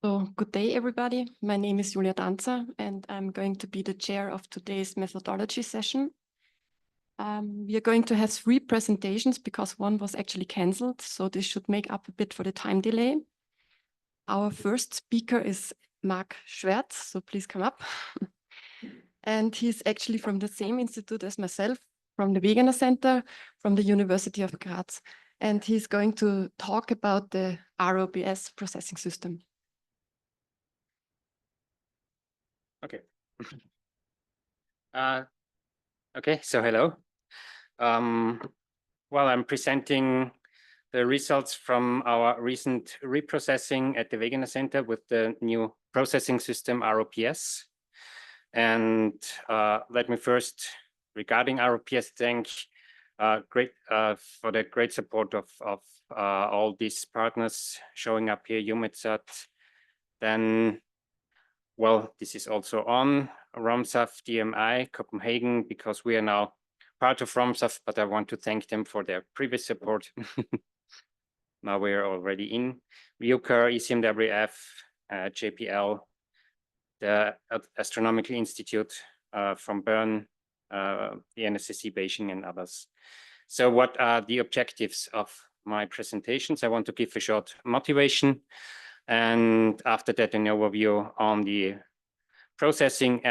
So good day, everybody. My name is Julia Danzer, and I'm going to be the chair of today's methodology session. We are going to have 3 presentations because one was actually cancelled, so this should make up a bit for the time delay. Our first speaker is Marc Schwärz, so please come up. And he's actually from the same institute as myself, from the Wegener Center, from the University of Graz. And he's going to talk about the ROPS processing system. Okay. Okay, so hello. Well, I'm presenting the results from our recent reprocessing at the Wegener Center with the new processing system ROPS. And let me first, regarding ROPS, thank for the great support of all these partners showing up here, UMETSAT. Then, well, this is also on ROMSAF, DMI, Copenhagen, because we are now part of ROMSAF, but I want to thank them for their previous support. Now we are already in WEGC, ECMWF, JPL, the Astronomical Institute from Bern, the NSSC Beijing, and others. So what are the objectives of my presentations? I want to give a short motivation, and after that an overview on the processing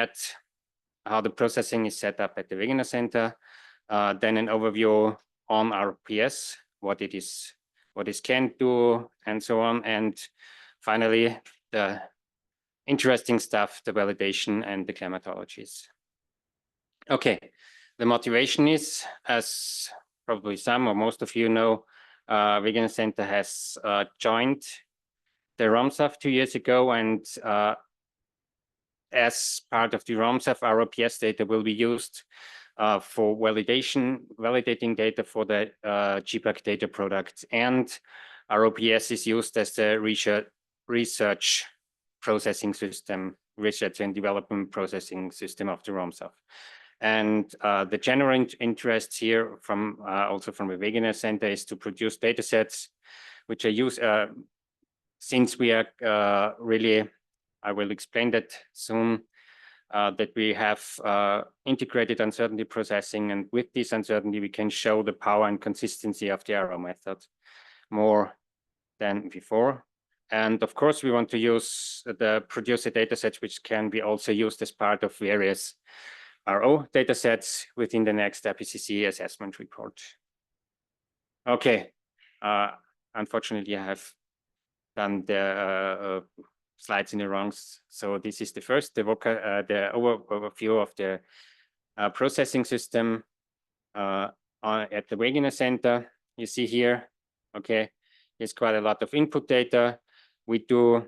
how the processing is set up at the Wegener Center, then an overview on ROPS, what it can do, and so on, and finally the interesting stuff, the validation and the climatologies. Okay, the motivation is, as probably some or most of you know, Wegener Center has joined the ROMSAF 2 years ago, and as part of the ROMSAF, ROPS data will be used for validating data for the GPAC data product, and ROPS is used as the research processing system, research and development processing system of the ROMSAF. And the general interest here from also from the Wegener Center is to produce data sets which are used since we are really, I will explain that soon, that we have integrated uncertainty processing, and with this uncertainty we can show the power and consistency of the RO method more than before. And of course we want to produce a data set which can be also used as part of various RO data sets within the next IPCC assessment report. Okay, unfortunately I have done the slides in the wrong. So this is the first, the overview of the processing system at the Wegener Center. You see here, okay, there's quite a lot of input data. We do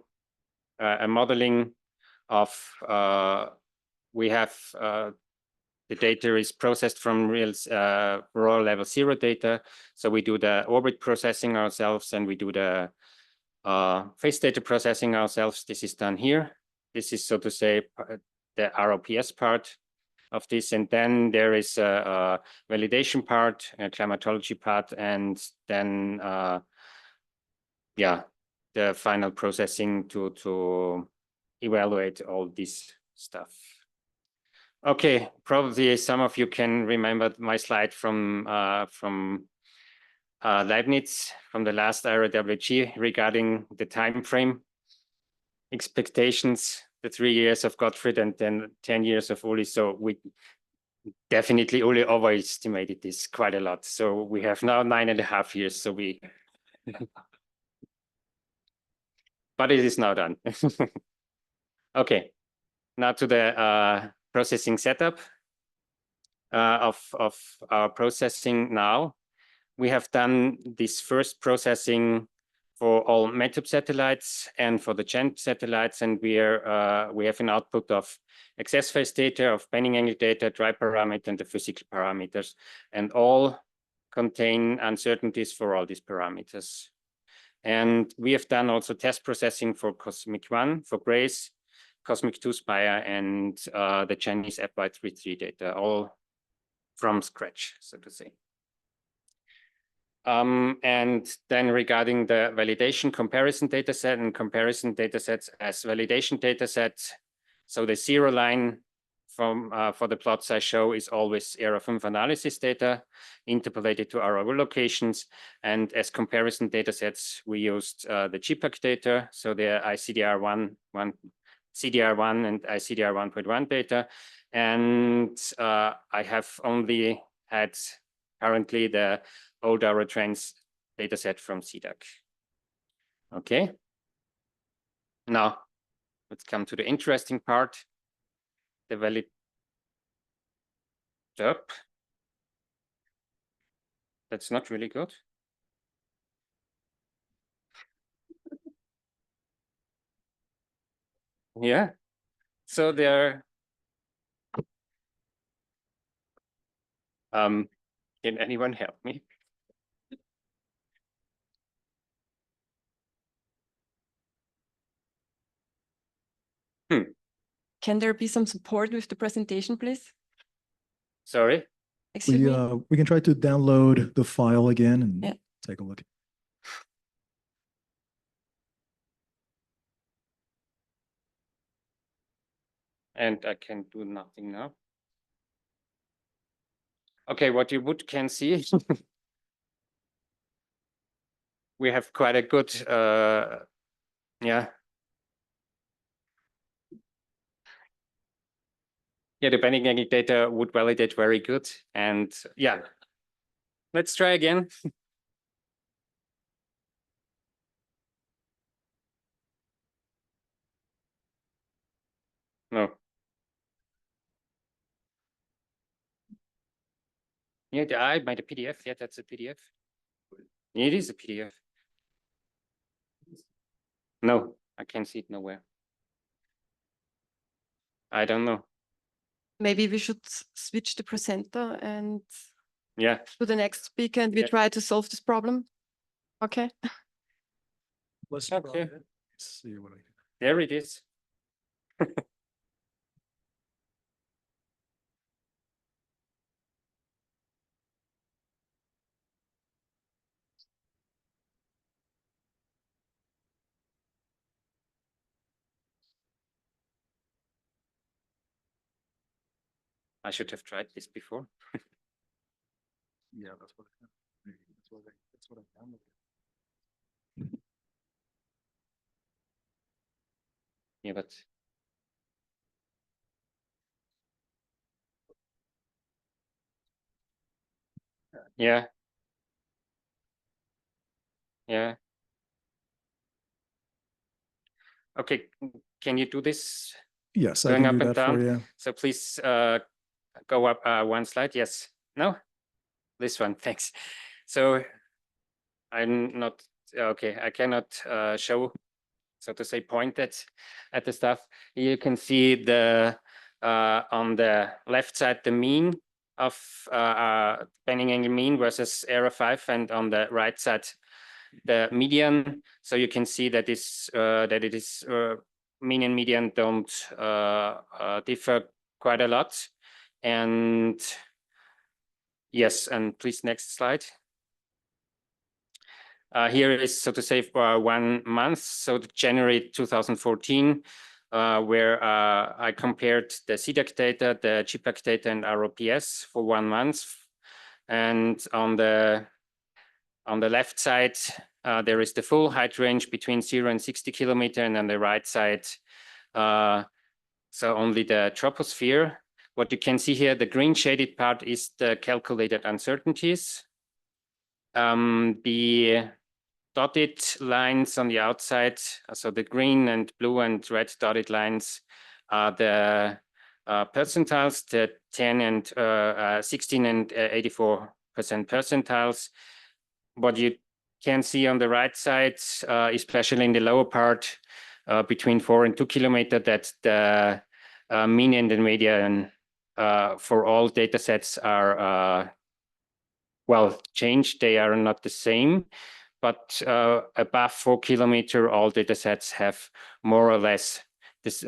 a modeling of, we have the data is processed from real raw level 0 data. So we do the orbit processing ourselves, and we do the phase data processing ourselves. This is done here. This is, so to say, the ROPS part of this. And then there is a validation part, a climatology part, and then, yeah, the final processing to evaluate all this stuff. Okay, probably some of you can remember my slide from Leibniz, from the last ROWG, regarding the time frame expectations, the 3 years of Gottfried and then 10 years of Uli. So we definitely Uli overestimated this quite a lot. So we have now 9.5 years. So we, but it is now done. Okay, now to the processing setup of our processing now. We have done this first processing for all METOP satellites and for the GENT satellites, and we have an output of excess phase data, of bending angle data, dry parameter, and the physical parameters, and all contain uncertainties for all these parameters. And we have done also test processing for Cosmic 1, for Grace, Cosmic 2 Spire, and the Chinese FY33 data, all from scratch, so to say. And then regarding the validation comparison dataset and comparison datasets as validation datasets, so the 0 line from for the plots I show is always error 5 analysis data interpolated to our locations, and as comparison datasets we used the GPAC data, so the CDR1 and ICDR 1.1 data, and I have only had currently the old Eurotrends dataset from CDAC. Okay. Now let's come to the interesting part. The valid up. That's not really good. Yeah. So there. Can anyone help me? Can there be some support with the presentation, please? Sorry. Excuse me? We can try to download the file again and take a look. And I can do nothing now. Okay, what you can see, we have quite a good, yeah, the banding data would validate very good. And yeah, let's try again. No. Yeah, I made a PDF. Yeah, that's a PDF. It is a PDF. No, I can't see it nowhere. I don't know. Maybe we should switch the presenter and Yeah. to the next speaker, and we try to solve this problem. Okay. Let's Okay. see what I can. There it is. I should have tried this before. Yeah, that's what I found. Yeah, but yeah. Yeah. Okay, can you do this? Yes, I Going can up do and that for down. you. So please go up one slide. Yes. No? This one, thanks. So I'm not, okay, I cannot show, so to say, point at the stuff. You can see the, on the left side, the mean of bending angle mean versus error 5, and on the right side, the median. So you can see that that it is mean and median don't differ quite a lot. And yes, and please next slide. Here is, so to say, for 1 month, so January 2014, where I compared the CDAC data, the GPAC data, and ROPS for 1 month. And on the left side, there is the full height range between 0 and 60 kilometer, and on the right side, so only the troposphere. What you can see here, the green shaded part is the calculated uncertainties. The dotted lines on the outside, so the green and blue and red dotted lines are the percentiles, the 10 and 16 and 84% percentiles. What you can see on the right side, especially in the lower part, between 4 and 2 kilometer, that the mean and the median for all data sets are well changed. They are not the same, but above 4 kilometer, all data sets have more or less this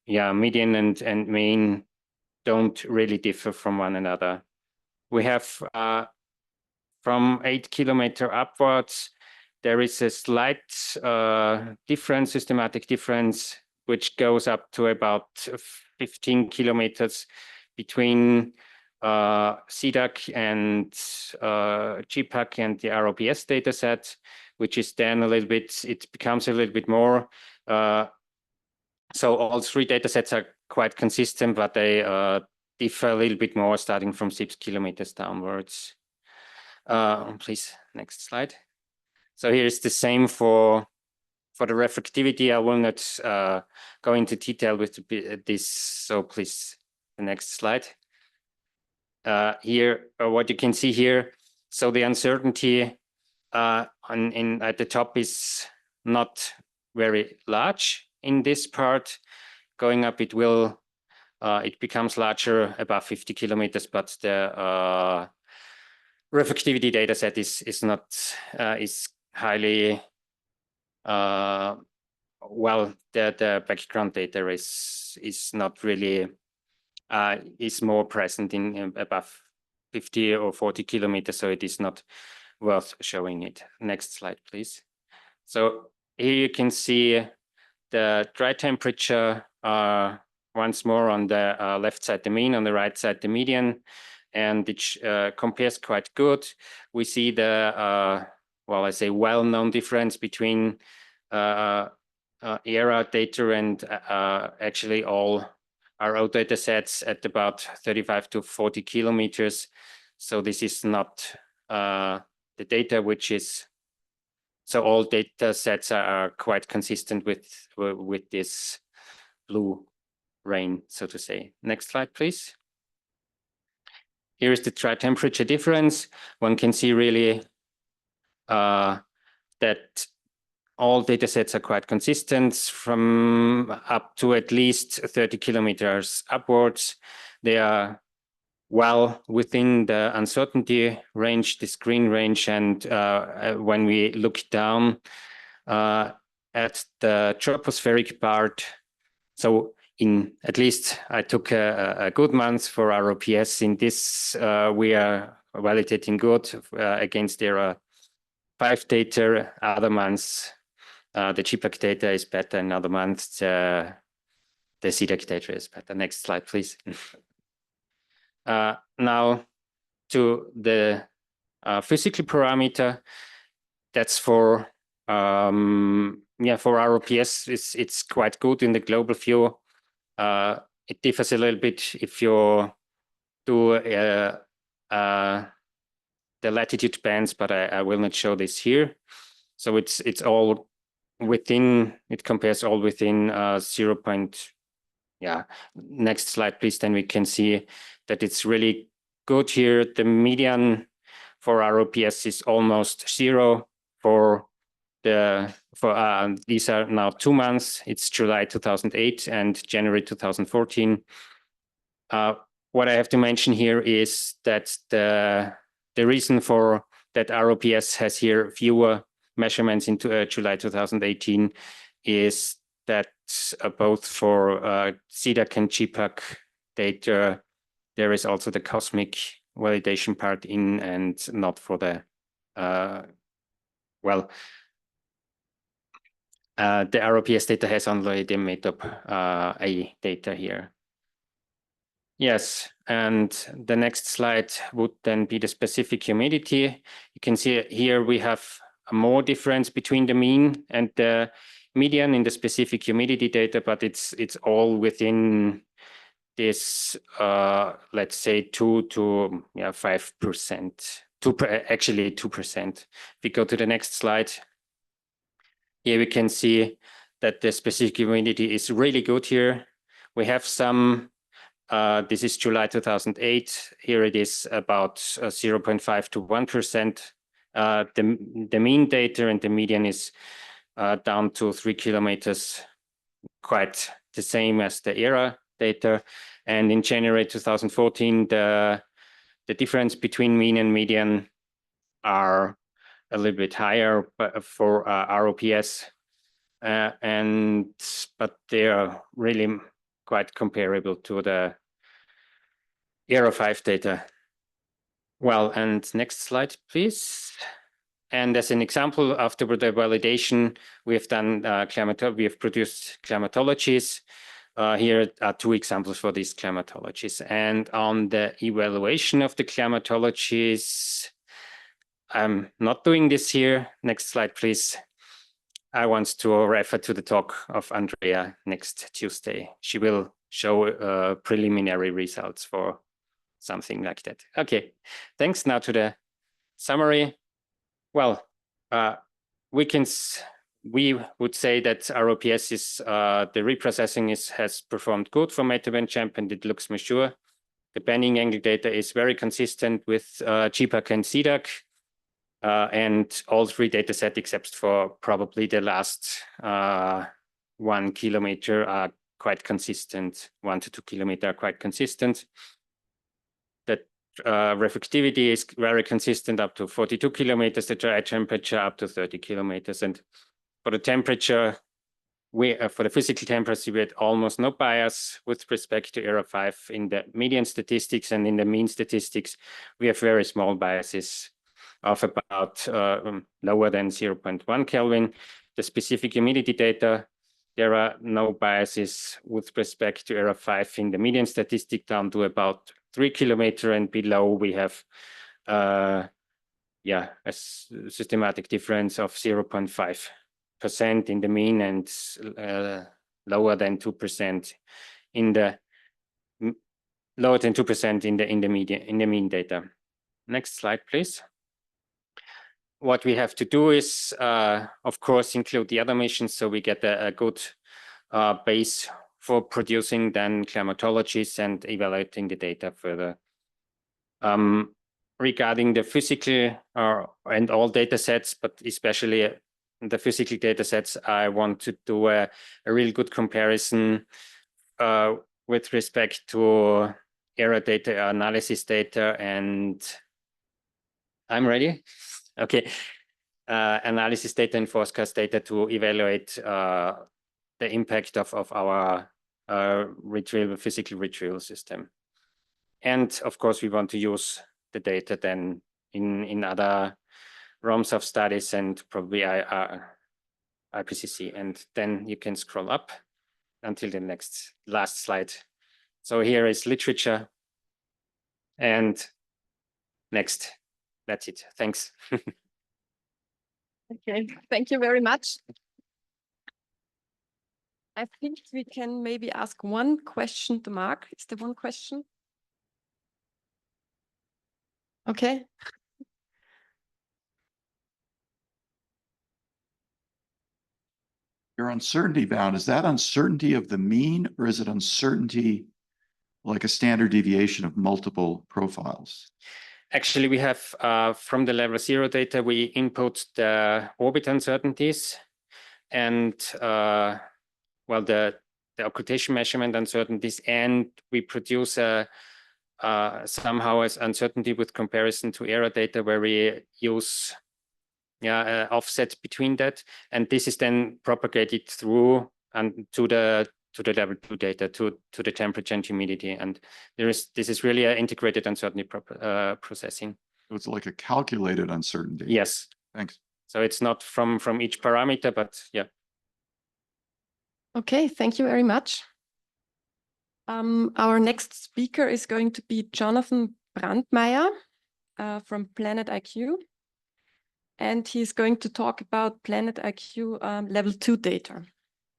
median and mean don't really differ from one another. We have from 8 kilometer upwards, there is a slight difference, systematic difference, which goes up to about 15 kilometers between CDAC and GPAC and the ROPS data set, which is then a little bit, it becomes a little bit more. So all three data sets are quite consistent, but they differ a little bit more starting from 6 kilometers downwards. Please, next slide. So here's the same for the reflectivity. I will not go into detail with this, so please, the next slide. Here, what you can see here, so the uncertainty at the top is not very large in this part. Going up, it will, it becomes larger above 50 kilometers, but the reflectivity data set is not, is highly, well, the background data is not really, is more present in above 50 or 40 kilometers, so it is not worth showing it. Next slide, please. So here you can see the dry temperature once more on the left side, the mean, on the right side, the median, and it compares quite good. We see the, well, I say well-known difference between ERA data and actually all RO data sets at about 35 to 40 kilometers. So this is not the data which is, so all data sets are quite consistent with this blue rain, so to say. Next slide, please. Here is the dry temperature difference. One can see really that all data sets are quite consistent from up to at least 30 kilometers upwards. They are well within the uncertainty range, this green range. And when we look down at the tropospheric part, so in at least I took a good month for ROPS. In this, we are validating good against ERA 5 data. Other months, the GPAC data is better. In other months, the CDAC data is better. Next slide, please. Now to the physical parameter. That's for yeah, for ROPS, it's quite good in the global view. It differs a little bit if you do the latitude bands, but I will not show this here. So it's all within, it compares all within 0. Yeah, next slide, please. Then we can see that it's really good here. The median for ROPS is almost 0 for these are now 2 months. It's July 2008 and January 2014. What I have to mention here is that the reason for that ROPS has here fewer measurements into July 2018 is that both for CDAC and GPAC data, there is also the cosmic validation part in, and not for the well, the ROPS data has only the METOP A data here. Yes, and the next slide would then be the specific humidity. You can see here we have a more difference between the mean and the median in the specific humidity data, but it's all within this, let's say 2 to 5%, actually 2%. If we go to the next slide, here we can see that the specific humidity is really good here. We have some, this is July 2008. Here it is about 0.5 to 1%. The mean data and the median is down to 3 kilometers, quite the same as the ERA data. And in January 2014, the difference between mean and median are a little bit higher for ROPS, but they are really quite comparable to the ERA 5 data. Well, and next slide, please. And as an example, after the validation, we have done we have produced climatologies. Here are two examples for these climatologies. And on the evaluation of the climatologies, I'm not doing this here. Next slide, please. I want to refer to the talk of Andrea next Tuesday. She will show preliminary results for something like that. Okay, thanks. Now to the summary. Well, we would say that ROPS is the reprocessing has performed good for MetaBand Champ, and it looks mature. The bending angle data is very consistent with GPAC and CDAC, and all three data sets except for probably the last 1 kilometer are quite consistent. 1 to 2 kilometers are quite consistent. Reflectivity is very consistent up to 42 kilometers, the dry temperature up to 30 kilometers. And for the temperature, for the physical temperature, we had almost no bias with respect to error 5 in the median statistics, and in the mean statistics, we have very small biases of about lower than 0.1 Kelvin. The specific humidity data, there are no biases with respect to error 5 in the median statistic down to about 3 kilometers, and below we have a systematic difference of 0.5% in the mean and lower than 2% in the mean data. Next slide, please. What we have to do is, of course, include the other missions so we get a good base for producing then climatologies and evaluating the data further. Regarding the physical and all data sets, but especially the physical data sets, I want to do a really good comparison with respect to error data, analysis data, and I'm ready. Okay. Analysis data and forecast data to evaluate the impact of our physical retrieval system. And of course, we want to use the data then in other realms of studies and probably IPCC. And then you can scroll up until the last slide. So here is literature. And next, that's it. Thanks. Okay, thank you very much. I think we can maybe ask one question to Marc. Is there one question? Okay. Your uncertainty bound, is that uncertainty of the mean, or is it uncertainty like a standard deviation of multiple profiles? Actually, we have from the level 0 data, we input the orbit uncertainties and well, the occultation measurement uncertainties, and we produce somehow as uncertainty with comparison to error data where we use offset between that, and this is then propagated through and to the level 2 data, to the temperature and humidity, and this is really an integrated uncertainty processing. So it's like a calculated uncertainty. Yes. Thanks. So it's not from each parameter, but yeah. Okay, thank you very much. Our next speaker is going to be Jonathan Brandmeier from Planet IQ. And he's going to talk about Planet IQ level 2 data.